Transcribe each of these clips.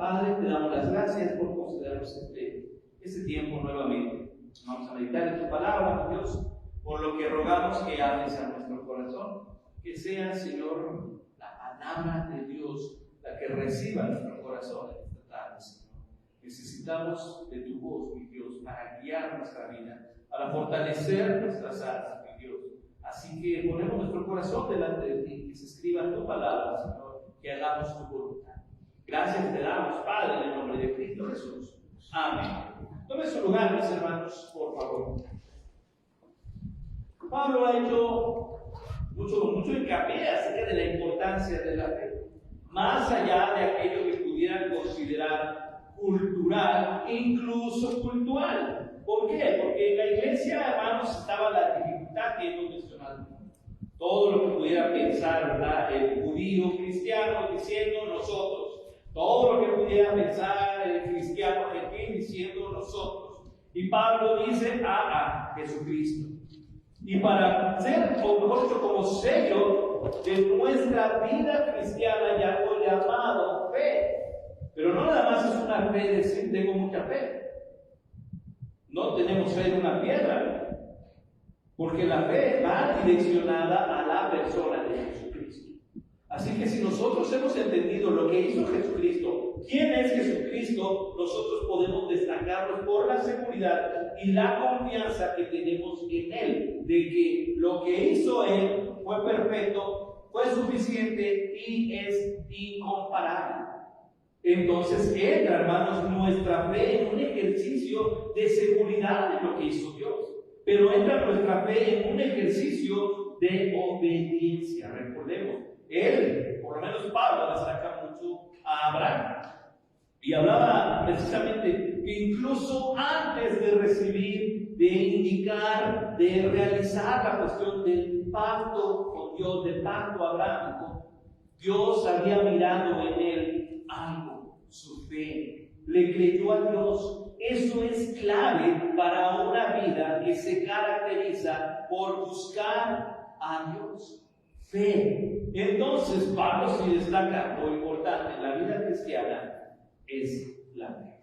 Padre, te damos las gracias por concedernos este tiempo nuevamente. Vamos a meditar en tu palabra, Dios, por lo que rogamos que hables a nuestro corazón. Que sea, Señor, la palabra de Dios la que reciba nuestro corazón en esta tarde, Señor. Necesitamos de tu voz, mi Dios, para guiar nuestra vida, para fortalecer nuestras almas, mi Dios. Así que ponemos nuestro corazón delante de ti, que se escriba tu palabra, Señor, que hagamos tu voluntad. Gracias te damos, Padre, en el nombre de Cristo Jesús. Amén. Tome su lugar, mis hermanos, por favor. Pablo ha hecho mucho hincapié acerca de la importancia de la fe, más allá de aquello que pudieran considerar cultural, incluso cultural. ¿Por qué? Porque en la iglesia, hermanos, estaba la dificultad que hemos mencionado. Todo lo que pudiera pensar, ¿verdad?, el judío cristiano diciendo nosotros. Todo lo que pudiera pensar el cristiano gentil diciendo nosotros. Y Pablo dice, Jesucristo. Y para ser, o mejor dicho, como sello de nuestra vida cristiana, ya lo llamado fe. Pero no nada más es una fe de decir, tengo mucha fe. No tenemos fe en una piedra. Porque la fe va direccionada a la persona de Jesucristo. Así que si nosotros hemos entendido lo que hizo Jesucristo, quién es Jesucristo, nosotros podemos destacarnos por la seguridad y la confianza que tenemos en Él, de que lo que hizo Él fue perfecto, fue suficiente y es incomparable. Entonces entra, hermanos, nuestra fe en un ejercicio de seguridad de lo que hizo Dios, pero entra nuestra fe en un ejercicio de obediencia. Recordemos, él, por lo menos Pablo, destaca mucho a Abraham. Y hablaba precisamente que incluso antes de recibir, de indicar, de realizar la cuestión del pacto con Dios, del pacto abrámico, Dios había mirado en él algo, su fe. Le creyó a Dios. Eso es clave para una vida que se caracteriza por buscar a Dios. Fe. Entonces, Pablo sí destaca lo importante en la vida cristiana es la fe.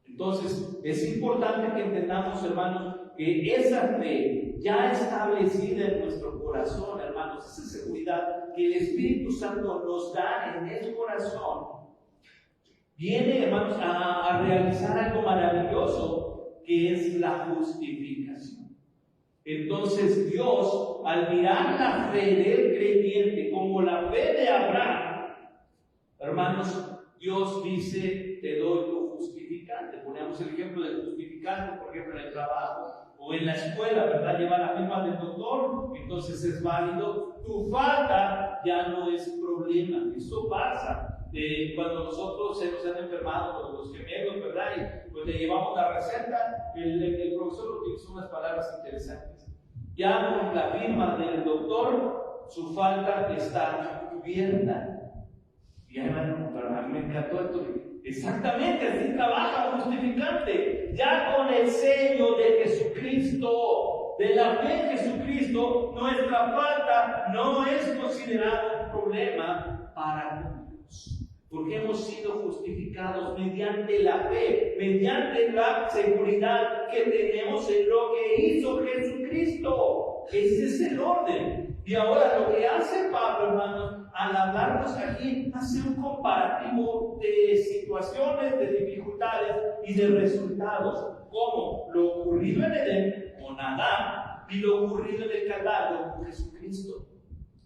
Entonces, es importante que entendamos, hermanos, que esa fe ya establecida en nuestro corazón, hermanos, esa seguridad que el Espíritu Santo nos da en el corazón, viene, hermanos, a realizar algo maravilloso que es la justificación. Entonces Dios, al mirar la fe del creyente como la fe de Abraham, hermanos, Dios dice, te doy tu justificante. Ponemos el ejemplo del justificante, por ejemplo, en el trabajo o en la escuela, ¿verdad? Lleva la firma del doctor, entonces es válido. Tu falta ya no es problema. Eso pasa. Cuando nosotros se nos han enfermado los gemelos, ¿verdad? Y pues le llevamos la receta, el profesor utilizó unas palabras interesantes. Ya con la firma del doctor, su falta está cubierta. Y hermano, a mí me encantó esto. Exactamente, así trabaja un justificante. Ya con el sello de Jesucristo, de la fe en Jesucristo, nuestra falta no es considerada un problema para Dios. Porque hemos sido justificados mediante la fe, mediante la seguridad que tenemos en lo que hizo Jesucristo. Ese es el orden. Y ahora lo que hace Pablo, hermanos, al hablarnos aquí, hace un comparativo de situaciones, de dificultades y de resultados, como lo ocurrido en Edén con Adán y lo ocurrido en el Calvario con Jesucristo.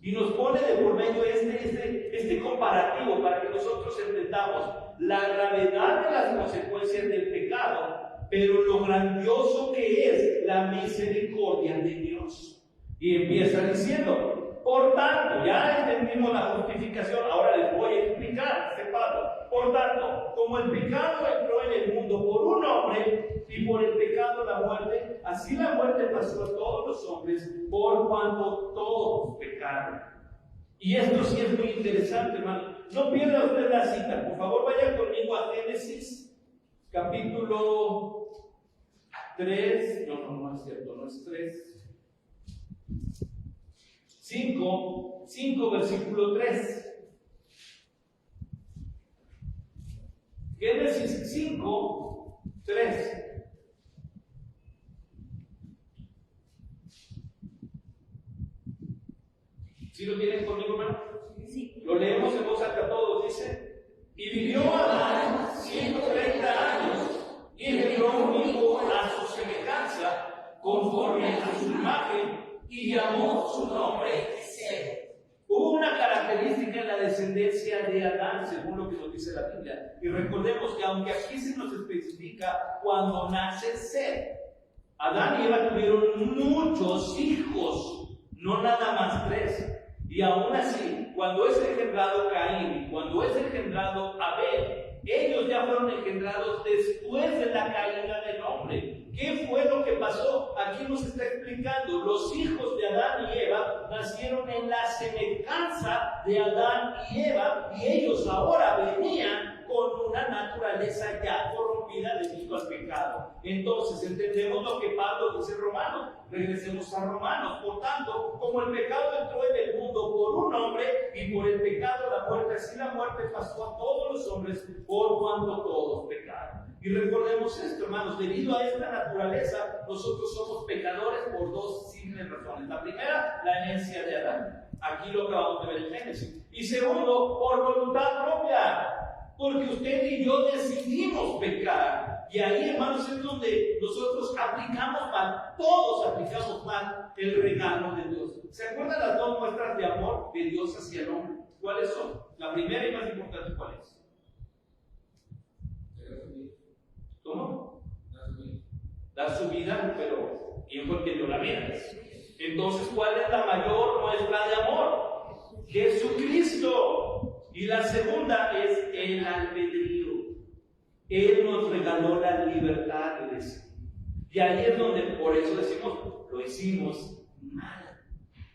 Y nos pone de por medio este comparativo para que nosotros entendamos la gravedad de las consecuencias del pecado, pero lo grandioso que es la misericordia de Dios. Y empieza diciendo, por tanto, ya entendimos la justificación, ahora les voy a explicar, dice Pablo. Por tanto, como el pecado entró en el mundo por un hombre, y por el pecado la muerte, así la muerte pasó a todos los hombres, por cuanto todos pecaron. Y esto sí es muy interesante, hermano. No pierda usted la cita, por favor vaya conmigo a Génesis, capítulo 3, no es cierto, no es 3. 5, versículo 3. Génesis 5, 3. ¿Sí lo tienen conmigo, hermano? Sí. Lo leemos en voz alta todos, dice. Y vivió Adán 130 años y engendró un hijo a su semejanza, conforme a su imagen, y llamó su nombre Seth. Hubo una característica en la descendencia de Adán, según lo que nos dice la Biblia. Y recordemos que aunque aquí se nos especifica cuando nace Seth, Adán y Eva tuvieron muchos hijos, no nada más 3. Y aún así, cuando es engendrado Caín y cuando es engendrado Abel, ellos ya fueron engendrados después de la caída del hombre. ¿Qué fue lo que pasó? Aquí nos está explicando. Los hijos de Adán y Eva nacieron en la semejanza de Adán y Eva, y ellos ahora venían con una naturaleza ya corrompida debido al pecado. Entonces entendemos lo que Pablo dice en Romanos. Regresemos a Romanos. Por tanto, como el pecado entró en el mundo por un hombre, y por el pecado la muerte, así la muerte pasó a todos los hombres por cuanto todos pecaron. Y recordemos esto, hermanos, debido a esta naturaleza, nosotros somos pecadores por 2 simples razones. La primera, la herencia de Adán. Aquí lo acabamos de ver en Génesis. Y segundo, por voluntad propia. Porque usted y yo decidimos pecar. Y ahí, hermanos, es donde nosotros aplicamos mal, todos aplicamos mal el regalo de Dios. ¿Se acuerdan las 2 muestras de amor de Dios hacia el hombre? ¿Cuáles son? La primera y más importante, ¿cuál es? ¿Cómo? Dar su vida, pero ¿quién fue el que dio la vida? Entonces, ¿cuál es la mayor muestra de amor? Jesucristo. Y la segunda es el albedrío. Él nos regaló la libertad de decidir. Y ahí es donde, por eso decimos, lo hicimos mal.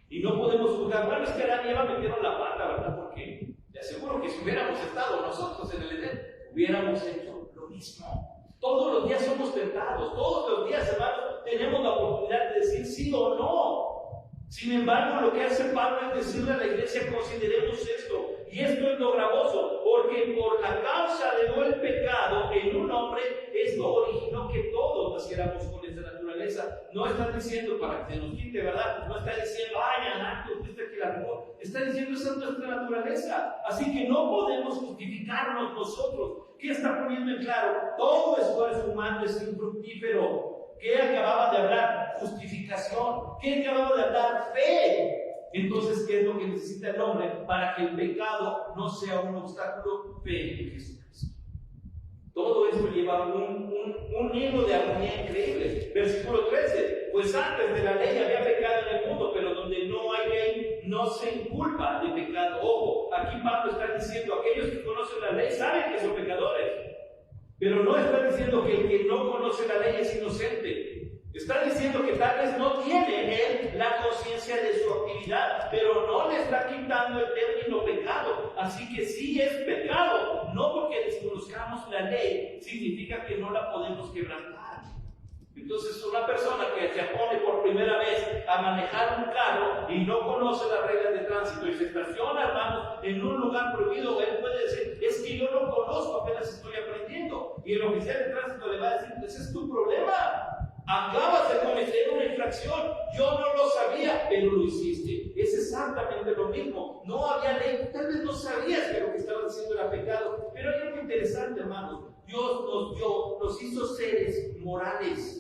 Y no podemos juzgar. Bueno, es que Adán y Eva metieron la pata, ¿verdad? Porque te aseguro que si hubiéramos estado nosotros en el Edén, hubiéramos hecho lo mismo. Todos los días somos tentados. Todos los días, hermanos, tenemos la oportunidad de decir sí o no. Sin embargo, lo que hace Pablo es decirle a la iglesia, consideremos esto. Y esto es lo gravoso, porque por la causa de el pecado en un hombre, esto originó que todos naciéramos con esa naturaleza. No está diciendo para que se nos quite, ¿verdad? No está diciendo, ay, Adán, tú fuiste que la regó. Está diciendo, esa es nuestra naturaleza. Así que no podemos justificarnos nosotros. ¿Qué está poniendo en claro? Todo esfuerzo humano es infructífero. ¿Qué acababa de hablar? Justificación. ¿Qué acababa de hablar? Fe. Entonces, ¿qué es lo que necesita el hombre para que el pecado no sea un obstáculo? Fe en Jesucristo. Todo esto lleva un hilo de armonía increíble. Versículo 13. Pues antes de la ley había pecado en el mundo, pero donde no hay ley, no se inculpa de pecado. Ojo, aquí Pablo está diciendo, aquellos que conocen la ley saben que son pecadores. Pero no está diciendo que el que no conoce la ley es inocente. Está diciendo que tal vez no tiene él la conciencia de su actividad, pero no le está quitando el término pecado. Así que sí es pecado. No porque desconozcamos la ley significa que no la podemos quebrantar. Entonces, una persona que se pone por primera vez a manejar un carro y no conoce las reglas de tránsito y se estaciona, hermanos, en un lugar prohibido, él puede decir, es que yo no conozco, apenas estoy aprendiendo. Y el oficial de tránsito le va a decir, ese es tu problema. Acabas de cometer una infracción, yo no lo sabía, pero lo hiciste. Es exactamente lo mismo. No había ley, tal vez no sabías que lo que estabas haciendo era pecado. Pero hay algo interesante, hermanos. Dios nos hizo seres morales.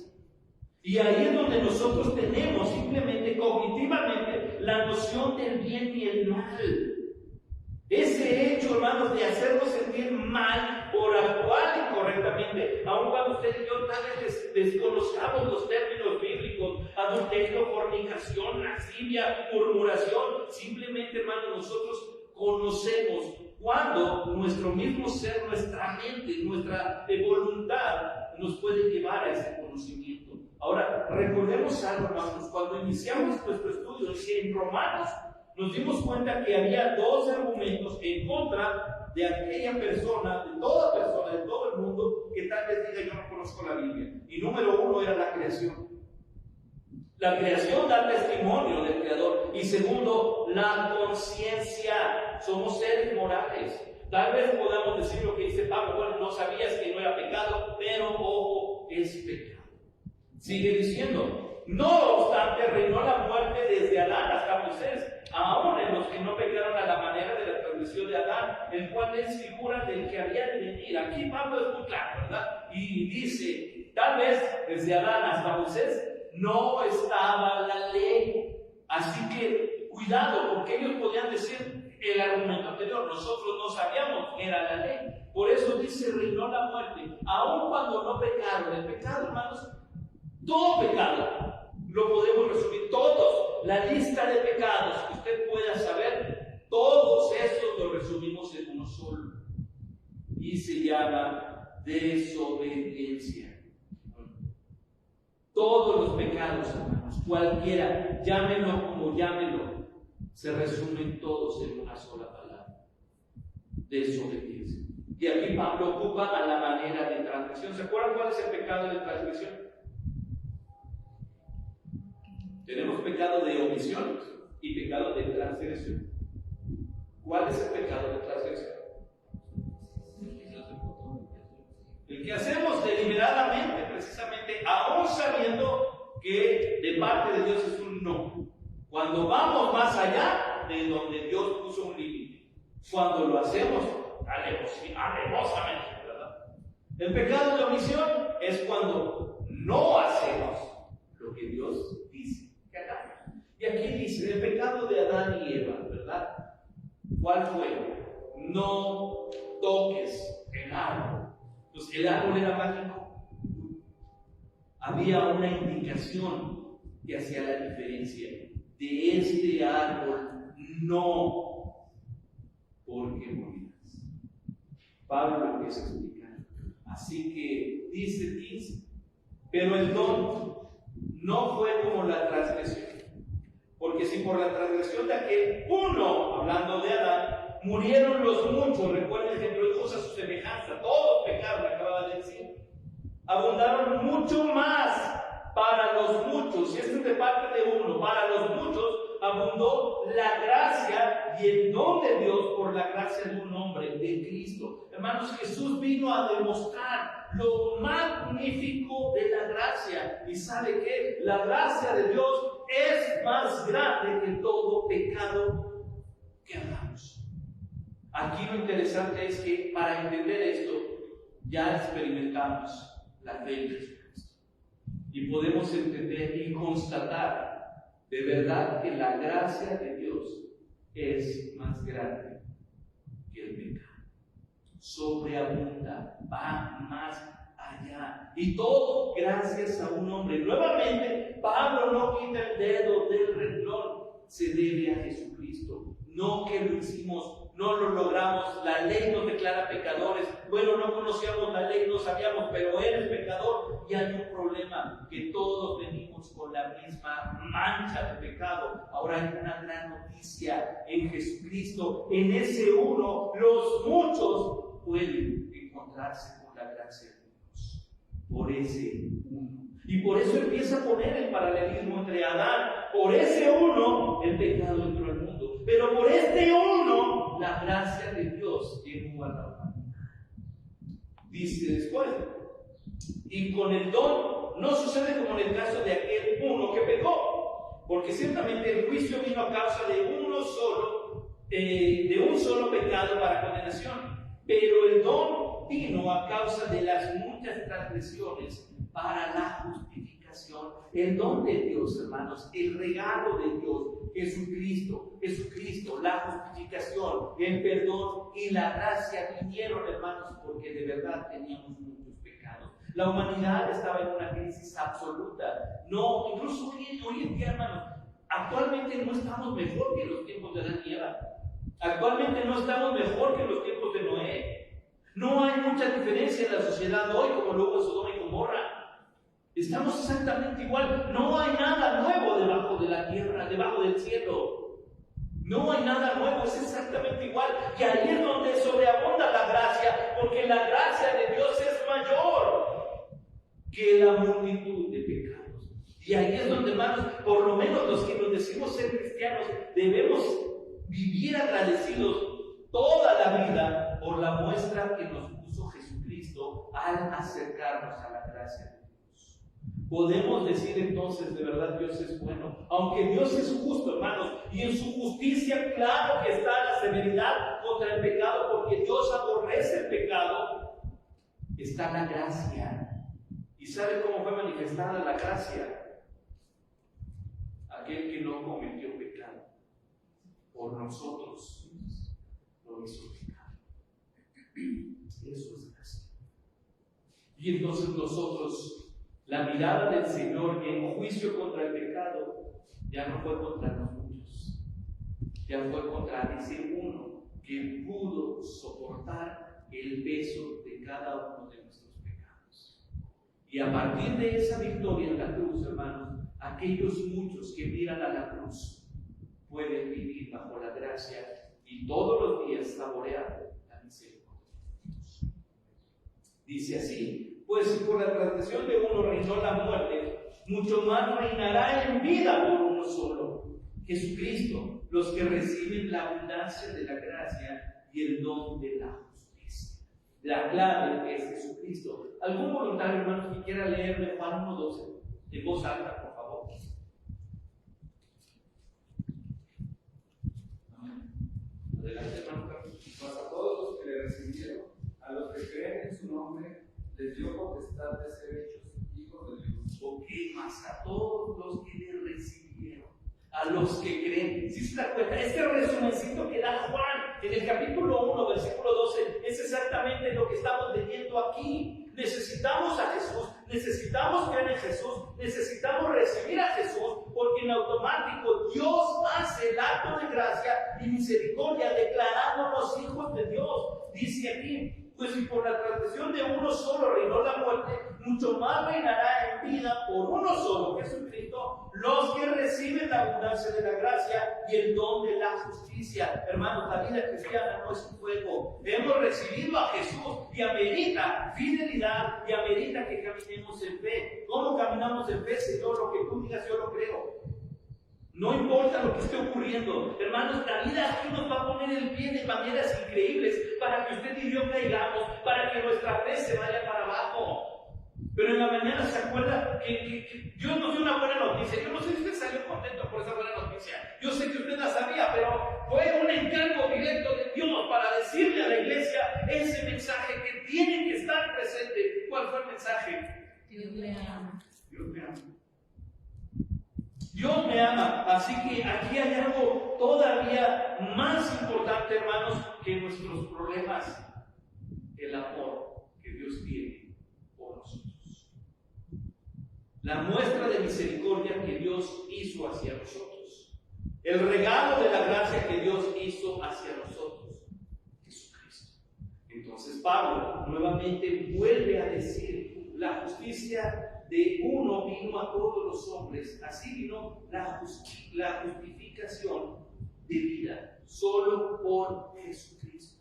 Y ahí es donde nosotros tenemos simplemente cognitivamente la noción del bien y el mal. Ese hecho, hermanos, de hacernos sentir mal por actuar incorrectamente, aun cuando usted y yo tal vez desconozcamos los términos bíblicos, adulterio, fornicación, lascivia, murmuración, simplemente, hermanos, nosotros conocemos cuando nuestro mismo ser, nuestra mente, nuestra voluntad nos puede llevar a ese conocimiento. Ahora, recordemos algo, hermanos, cuando iniciamos nuestro estudio en Romanos, nos dimos cuenta que había 2 argumentos en contra de aquella persona, de todo el mundo, que tal vez diga yo no conozco la Biblia. Y número 1 era la creación. La creación da testimonio del Creador. Y segundo, la conciencia. Somos seres morales. Tal vez podamos decir lo que dice Pablo, bueno, no sabías que no era pecado, pero ojo, es pecado. Sigue diciendo, no obstante, reinó la muerte desde Adán hasta Moisés, aún en los que no pecaron a la manera de la transgresión de Adán, el cual es figura del que había de venir. Aquí Pablo es muy claro, ¿verdad? Y dice, tal vez desde Adán hasta Moisés no estaba la ley. Así que cuidado, porque ellos podían decir el argumento anterior, nosotros no sabíamos que era la ley. Por eso dice, reinó la muerte, aun cuando no pecaron. El pecado, hermanos, todo pecado, lo podemos resumir, todos, la lista de pecados que usted pueda saber, todos esos los resumimos en uno solo. Y se llama desobediencia. Todos los pecados, hermanos, cualquiera, llámenlo como llámenlo, se resumen todos en una sola palabra: desobediencia. Y aquí Pablo ocupa a la manera de transgresión. ¿Se acuerdan cuál es el pecado de transgresión? Tenemos pecado de omisión y pecado de transgresión. ¿Cuál es el pecado de transgresión? El que hacemos deliberadamente, precisamente, aún sabiendo que de parte de Dios es un no. Cuando vamos más allá de donde Dios puso un límite. Cuando lo hacemos alevosamente, ¿verdad? El pecado de omisión es cuando no hacemos lo que Dios dice que hagamos. Y aquí dice, el pecado de Adán y Eva, ¿verdad? ¿Cuál fue? No toques el árbol. Entonces, el árbol era mágico. Había una indicación que hacía la diferencia. De este árbol no, porque morirás. Pablo lo empieza a explicar. Así que dice, pero el don no fue como la transgresión. Porque si por la transgresión de aquel uno, hablando de Adán, murieron los muchos, recuerden que creó hijos a su semejanza, todos pecaron, acababa de decir, abundaron mucho más para los muchos, y esto es de parte de uno, para los muchos abundó la gracia y el don de Dios por la gracia de un hombre, de Cristo. Hermanos, Jesús vino a demostrar lo magnífico de la gracia. ¿Y sabe qué? La gracia de Dios es más grande que todo pecado que hagamos. Aquí lo interesante es que para entender esto ya experimentamos la fe en Jesucristo. Y podemos entender y constatar de verdad que la gracia de Dios es más grande que el pecado. Sobreabunda, va más allá. Y todo gracias a un hombre. Nuevamente, Pablo no quita el dedo del renglón. Se debe a Jesucristo. No que lo hicimos, no lo logramos. La ley nos declara pecadores. Bueno, no conocíamos la ley, no sabíamos, pero Él es pecador. Y hay un problema, que todos venimos con la misma mancha de pecado. Ahora hay una gran noticia en Jesucristo. En ese uno, los muchos pueden encontrarse con la gracia de Dios. Por ese uno. Y por eso empieza a poner el paralelismo entre Adán. Por ese uno, el pecado entró al mundo. Pero por este uno, la gracia de Dios llegó a la humanidad. Dice después, y con el don no sucede como en el caso de aquel uno que pecó, porque ciertamente el juicio vino a causa de uno solo, de un solo pecado para condenación, pero el don vino a causa de las muchas transgresiones para la justificación. El don de Dios, hermanos, el regalo de Dios, Jesucristo, la justificación, el perdón y la gracia vinieron, hermanos, porque de verdad teníamos muchos pecados. La humanidad estaba en una crisis absoluta. No, incluso hoy en día, hermanos, actualmente no estamos mejor que en los tiempos de Adán y Eva. Actualmente no estamos mejor que en los tiempos de Noé. No hay mucha diferencia en la sociedad hoy como lo hubo en Sodoma y Gomorra. Estamos exactamente igual. No hay nada nuevo debajo de la tierra, debajo del cielo. No hay nada nuevo, es exactamente igual. Y ahí es donde sobreabunda la gracia, porque la gracia de Dios es mayor que la multitud de pecados. Y ahí es donde, hermanos, por lo menos los que nos decimos ser cristianos, debemos vivir agradecidos toda la vida por la muestra que nos puso Jesucristo al acercarnos a la gracia de Dios. Podemos decir entonces, de verdad, Dios es bueno. Aunque Dios es justo, hermanos, y en su justicia, claro que está la severidad contra el pecado, porque Dios aborrece el pecado, está la gracia. ¿Y sabe cómo fue manifestada la gracia? Aquel que no cometió pecado por nosotros lo hizo pecado. Eso es gracia. Y entonces nosotros, la mirada del Señor en juicio contra el pecado ya no fue contra nosotros, ya fue contra ese uno que pudo soportar el peso de cada uno de nuestros pecados. Y a partir de esa victoria en la cruz, hermanos, aquellos muchos que miran a la cruz pueden vivir bajo la gracia y todos los días saborear la misericordia de Dios. Dice así: pues si por la transgresión de uno reinó la muerte, mucho más reinará en vida por uno solo, Jesucristo, los que reciben la abundancia de la gracia y el don de la justicia. La clave es Jesucristo. ¿Algún voluntario, hermanos, que quiera leerme Juan 1:12 en voz alta, por favor? Adelante, hermano Carlos. Mas a todos los que le recibieron, a los que creen en su nombre, les dio potestad de ser hechos hijos de Dios. Ok, más a todos los que le recibieron, a los que creen. Si se da cuenta, este resumencito que da Juan en el capítulo 1, versículo 12, es exactamente lo que estamos leyendo aquí. Necesitamos a Jesús, necesitamos creer en Jesús, necesitamos recibir a Jesús, porque en automático Dios hace el acto de gracia y misericordia, declarándonos hijos de Dios. Dice aquí: pues si por la transgresión de uno solo reinó la muerte, mucho más reinará en vida por uno solo, Jesucristo, los que reciben la abundancia de la gracia y el don de la justicia. Hermanos, la vida cristiana no es un juego. Hemos recibido a Jesús y amerita fidelidad y amerita que caminemos en fe. ¿Cómo caminamos en fe, Señor? Lo que tú digas, yo lo creo. No importa lo que esté ocurriendo, hermanos, la vida aquí nos va a poner el pie de maneras increíbles para que usted y yo caigamos, para que nuestra fe se vaya para abajo. Pero en la mañana se acuerda que Dios nos dio una buena noticia. Yo no sé si usted salió contento por esa buena noticia. Yo sé que usted la sabía, pero fue un encargo directo de Dios para decirle a la iglesia ese mensaje que tiene que estar presente. ¿Cuál fue el mensaje? Dios le ama. Dios me ama. Dios me ama, así que aquí hay algo todavía más importante, hermanos, que nuestros problemas: el amor que Dios tiene por nosotros. La muestra de misericordia que Dios hizo hacia nosotros. El regalo de la gracia que Dios hizo hacia nosotros. Jesucristo. Entonces Pablo nuevamente vuelve a decir: la justicia de uno vino a todos los hombres, así vino la justificación de vida, solo por Jesucristo.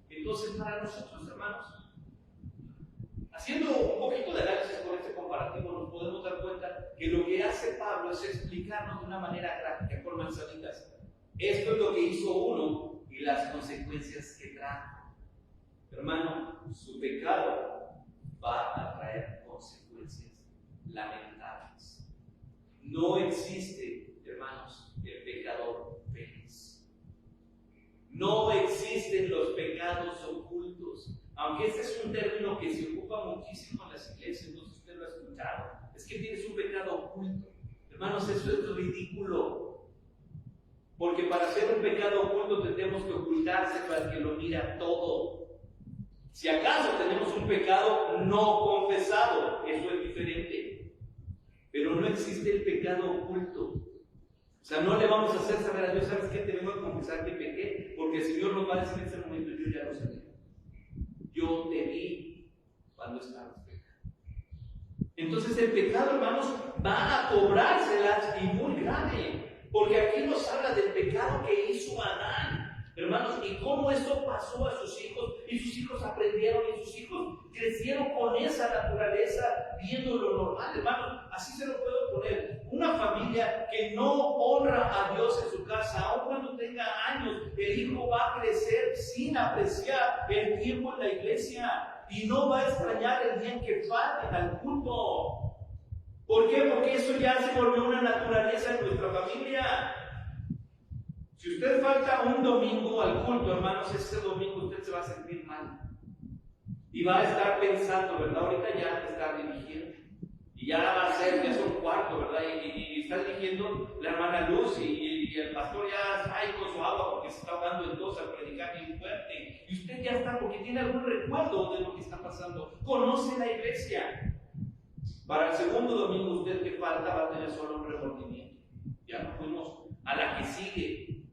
Entonces, para nosotros, hermanos, haciendo un poquito de análisis con este comparativo, nos podemos dar cuenta que lo que hace Pablo es explicarnos de una manera gráfica, con manzanitas. Esto es lo que hizo uno y las consecuencias que trajo. Hermano, su pecado va a traer consecuencias lamentables. No existe, hermanos, el pecador feliz. No existen los pecados ocultos. Aunque este es un término que se ocupa muchísimo en las iglesias, no sé si usted lo ha escuchado. Es que tienes un pecado oculto. Hermanos, eso es ridículo. Porque para hacer un pecado oculto tendremos que ocultarse para que lo mira todo. Si acaso tenemos un pecado no confesado, eso es diferente. Pero no existe el pecado oculto. O sea, no le vamos a hacer saber a Dios: ¿sabes qué? Te vengo a confesar que pequé, porque el Señor nos va a decir en ese momento: yo ya lo sabía. Yo te vi cuando estabas pecando. Entonces el pecado, hermanos, va a cobrárselas, y muy grave. Porque aquí nos habla del pecado que hizo Adán. Hermanos, y cómo eso pasó a sus hijos, y sus hijos aprendieron, y sus hijos crecieron con esa naturaleza, viendo lo normal. Hermanos, así se lo puedo poner: una familia que no honra a Dios en su casa, aun cuando tenga años, el hijo va a crecer sin apreciar el tiempo en la iglesia y no va a extrañar el día en que falten al culto. ¿Por qué? Porque eso ya se volvió una naturaleza en nuestra familia. Si usted falta un domingo al culto, hermanos, ese domingo usted se va a sentir mal. Y va a estar pensando, ¿verdad? Ahorita ya te está dirigiendo. Y ya va a ser, ya son cuarto, ¿verdad? Y está dirigiendo la hermana Luz y el pastor ya está ahí con su agua porque se está ahogando entonces al predicar bien fuerte. Y usted ya está, porque tiene algún recuerdo de lo que está pasando. Conoce la iglesia. Para el segundo domingo, usted que falta va a tener solo un remordimiento. Ya nos fuimos a la que sigue.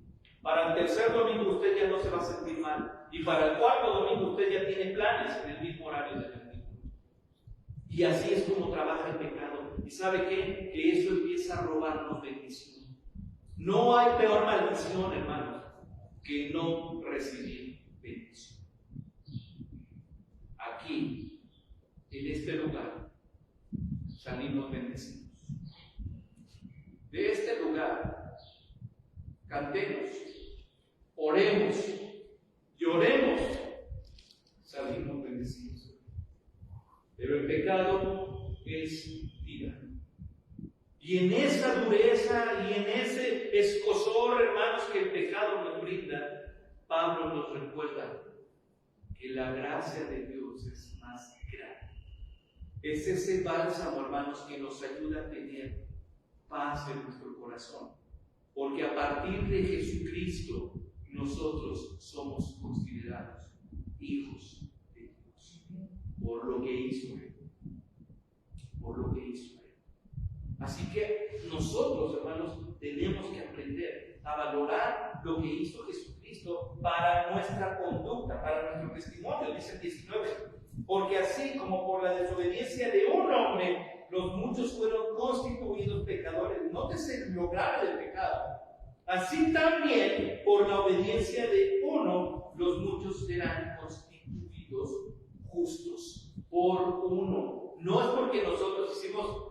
Para el tercer domingo, usted ya no se va a sentir mal. Y para el cuarto domingo, usted ya tiene planes en el mismo horario de la. Y así es como trabaja el pecado. ¿Y sabe qué? Que eso empieza a robarnos bendición. No hay peor maldición, hermanos, que no recibir bendición. Aquí, en este lugar, salimos bendecidos. De este lugar, cantemos, oremos, lloremos, salimos bendecidos. Pero el pecado es tirano. Y en esa dureza y en ese escozor, hermanos, que el pecado nos brinda, Pablo nos recuerda que la gracia de Dios es más grande. Es ese bálsamo, hermanos, que nos ayuda a tener paz en nuestro corazón. Porque a partir de Jesucristo, nosotros somos considerados hijos de Dios. Por lo que hizo Él. Por lo que hizo Él. Así que nosotros, hermanos, tenemos que aprender a valorar lo que hizo Jesucristo para nuestra conducta, para nuestro testimonio, dice el 19. Porque así como por la desobediencia de un hombre, los muchos fueron constituidos pecadores. Nótese lo grave del pecado. Así también, por la obediencia de uno, los muchos serán constituidos justos por uno. No es porque nosotros hicimos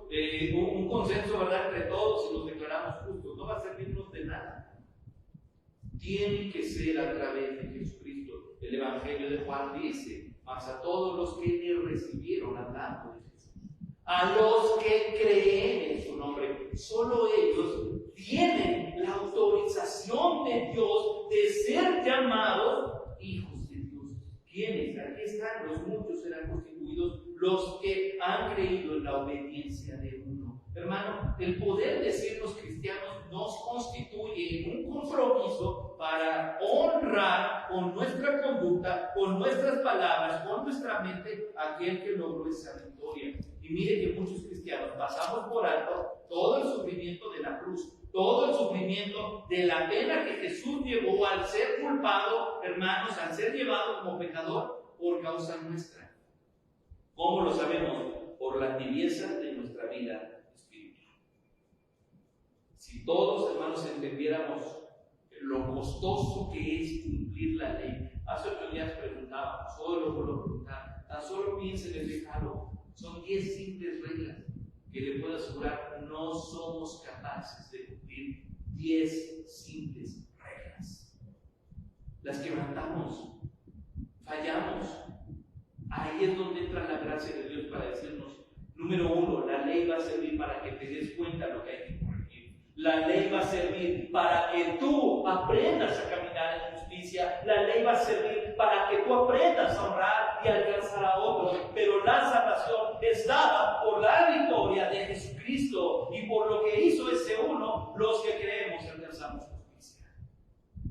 un consenso, ¿verdad?, entre todos y nos declaramos justos. No va a servirnos de nada. Tiene que ser a través de Jesucristo. El Evangelio de Juan dice: mas a todos los que le recibieron, hablando de Jesús, a los que creen en su nombre, solo ellos tienen la autorización de Dios de ser llamados hijos de Dios. ¿Quiénes? Aquí están, los muchos serán constituidos, los que han creído en la obediencia de uno. Hermano, el poder de sernos cristianos nos constituye en un compromiso para honrar con nuestra conducta, con nuestras palabras, con nuestra mente, a aquel que logró esa victoria. Y mire que muchos cristianos pasamos por alto todo el sufrimiento de la cruz, todo el sufrimiento de la pena que Jesús llevó al ser culpado, hermanos, al ser llevado como pecador por causa nuestra. ¿Cómo lo sabemos? Por la tibieza de nuestra vida espiritual. Si todos, hermanos, entendiéramos lo costoso que es cumplir la ley. Hace 8 días preguntábamos, hoy lo vuelvo a preguntar, tan solo piensen en el decálogo. Son 10 simples reglas que le puedo asegurar no somos capaces de cumplir. 10 simples reglas. Las quebrantamos, fallamos. Ahí es donde entra la gracia de Dios para decirnos: número 1, la ley va a servir para que te des cuenta de lo que hay que corregir. La ley va a servir para que tú aprendas a caminar en justicia. La ley va a servir para que tú aprendas a honrar y alcanzar a otros. Pero la salvación es dada por la victoria de Jesucristo y por lo que hizo ese uno, los que creemos alcanzamos justicia.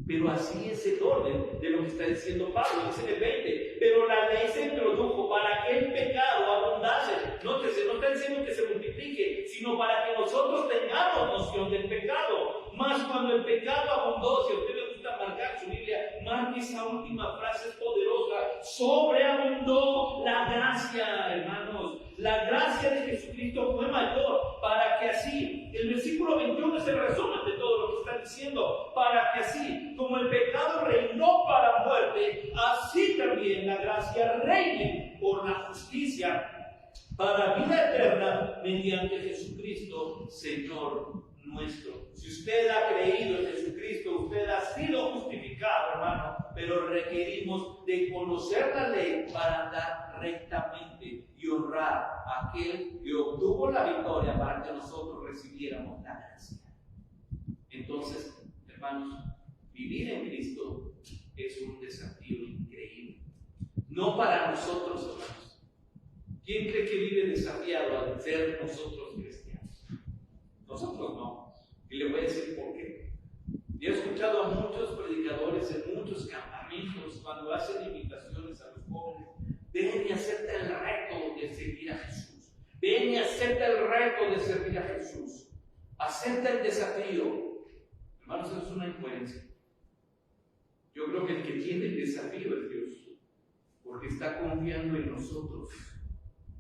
Pero así es el orden de lo que está diciendo Pablo. Dice en el 20, pero la ley se introdujo para que el pecado abundase. Nótese, no está diciendo que se multiplique, sino para que nosotros tengamos noción del pecado. Más cuando el pecado abundó, si a usted le gusta marcar su Biblia, marque esa última frase, es poderosa: sobreabundó la gracia, hermanos. La gracia de Jesucristo fue mayor, para que así, el versículo 21 es el resumen de todo lo que está diciendo, para que así, como el pecado reinó para muerte, así también la gracia reine por la justicia para vida eterna mediante Jesucristo, Señor nuestro. Si usted ha creído en Jesucristo, usted ha sido justificado, hermano, pero requerimos de conocer conocer la ley para andar rectamente y honrar a aquel que obtuvo la victoria para que nosotros recibiéramos la gracia. Entonces, hermanos, vivir en Cristo es un desafío increíble. No para nosotros, hermanos. ¿Quién cree que vive desafiado al ser nosotros cristianos? Nosotros no. Y le voy a decir por qué. Y he escuchado a muchos predicadores en muchos campamentos cuando hacen invitaciones a los jóvenes. Ven y acepta el reto de seguir a Jesús. Ven y acepta el reto de servir a Jesús. Acepta el desafío. Hermanos, eso es una incoherencia. Yo creo que el que tiene el desafío es Dios, porque está confiando en nosotros.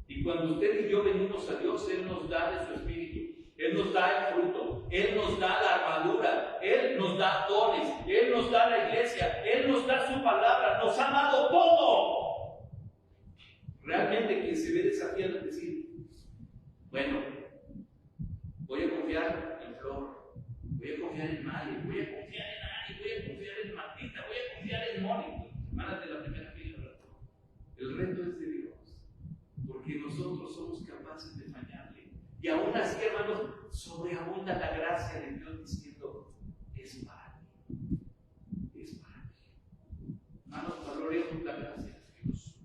Y cuando usted y yo venimos a Dios, Él nos da de su Espíritu, Él nos da el fruto, Él nos da la armadura, Él nos da dones, Él nos da la iglesia, Él nos da su palabra, nos ha dado todo. Realmente quien se ve desafiado es decir, bueno, voy a confiar en Flor, voy a confiar en Mali, voy a confiar en Ari, voy a confiar en Martita, voy a confiar en Mónica, hermanas de la primera fila, ¿verdad? El reto es de Dios, porque nosotros somos capaces de fallarle. Y aún así, hermanos, sobreabunda la gracia de Dios diciendo, es para mí, es para mí. Hermanos, valoremos la gracia de Dios.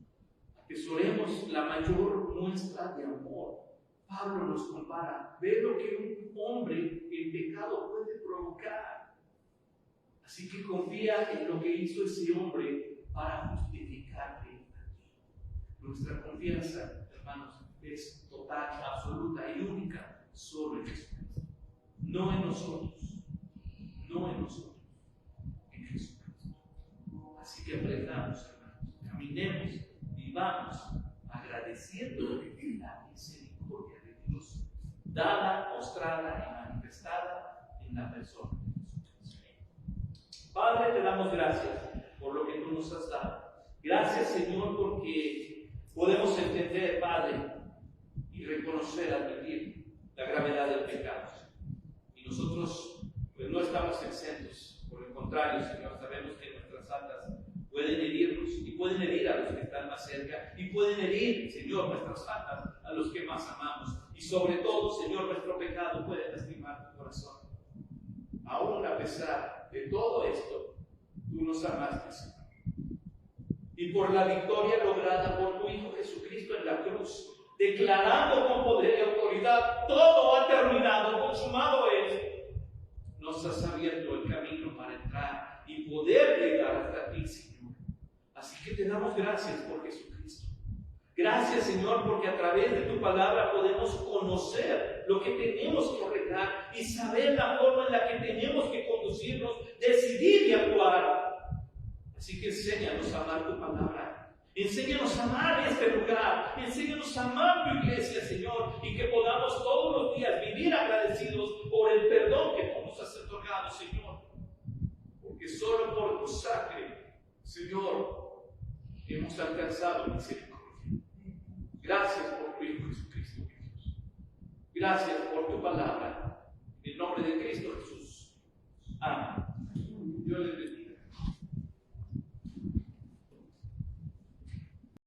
Atesoremos la mayor muestra de amor. Pablo nos compara, ve lo que un hombre en pecado puede provocar. Así que confía en lo que hizo ese hombre para justificarte a ti. Nuestra confianza, hermanos, es total, absoluta y única solo en Jesucristo. No en nosotros, no en nosotros, en Jesucristo. Así que aprendamos, hermanos, caminemos, vivamos agradeciendo la misericordia de Dios, dada, mostrada y manifestada en la persona de Jesucristo. Padre, te damos gracias por lo que tú nos has dado. Gracias, Señor, porque podemos entender, Padre, y reconocer, admitir la gravedad del pecado. Y nosotros, pues, no estamos exentos. Por el contrario, Señor, sabemos que nuestras faltas pueden herirnos y pueden herir a los que están más cerca y pueden herir, Señor, nuestras faltas a los que más amamos. Y sobre todo, Señor, nuestro pecado puede lastimar tu corazón. Aún a pesar de todo esto, tú nos amaste, Señor. Y por la victoria lograda por tu Hijo Jesucristo en la cruz, declarando con poder y autoridad, todo ha terminado, consumado es, nos has abierto el camino para entrar y poder llegar hasta ti, Señor. Así que te damos gracias por Jesucristo. Gracias, Señor, porque a través de tu palabra podemos conocer lo que tenemos que arreglar y saber la forma en la que tenemos que conducirnos, decidir y actuar. Así que enséñanos a amar tu palabra. Enséñanos a amar este lugar. Enséñanos a amar tu iglesia, Señor, y que podamos todos los días vivir agradecidos por el perdón que tú nos has otorgado, Señor. Porque solo por tu sangre, Señor, hemos alcanzado misericordia. Gracias por tu Hijo Jesucristo, Jesús. Gracias por tu palabra.